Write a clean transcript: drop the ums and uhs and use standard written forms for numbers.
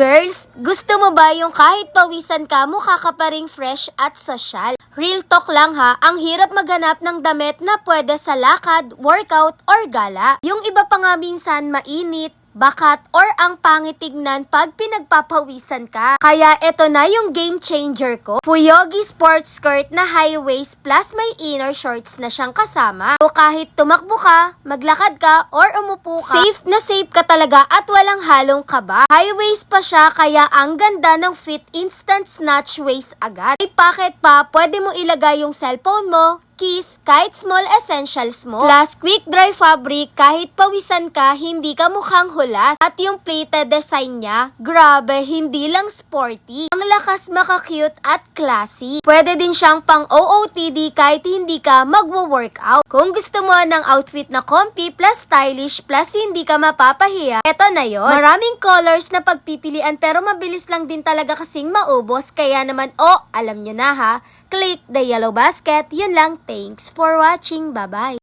Girls, gusto mo ba yung kahit pawisan ka, mukha ka pa ring fresh at sosyal? Real talk lang ha, ang hirap maghanap ng damit na pwede sa lakad, workout, or gala. Yung iba pa nga minsan mainit, bakat, or ang pangit tignan pag pinagpapawisan ka. Kaya eto na yung game changer ko. Fuyogi sports skirt na high waist plus may inner shorts na siyang kasama. So kahit tumakbo ka, maglakad ka, or umupo ka, safe na safe ka talaga at walang halong kaba. High waist pa siya kaya ang ganda ng fit, instant snatch waist agad. May pocket pa, pwede mo ilagay yung cellphone mo, keys, kahit small essentials mo. Plus, quick dry fabric, kahit pawisan ka, hindi ka mukhang hulas. At yung plated design niya, grabe, hindi lang sporty. Ang lakas maka-cute at classy. Pwede din siyang pang OOTD kahit hindi ka magwo-workout. Kung gusto mo ng outfit na comfy plus stylish plus hindi ka mapapahiya, eto na yon. Maraming colors na pagpipilian pero mabilis lang din talaga kasing maubos. Kaya naman, alam nyo na ha, click the yellow basket. Yun lang. Thanks for watching. Bye-bye.